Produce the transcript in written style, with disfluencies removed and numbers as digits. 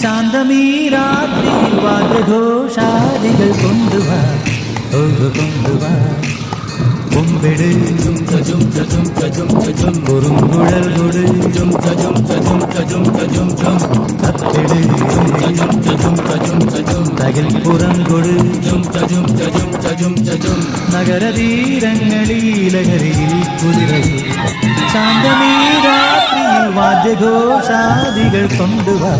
ശാന്തമീ രാത്രിയിൽ വാദ്യഘോഷാദികൾ കൊണ്ടുവാ കൊണ്ടുവാ കൊമ്പെട് കുറുങ്കുഴൽ കൊട് കത്തെട് തകിൽപ്പുറം കൊട് നഗരതീരങ്ങളിലകരിയിൽ കുതിരകൾ ശാന്തമീ രാത്രിയിൽ വാദ്യഘോഷാദികൾ കൊണ്ടുവാ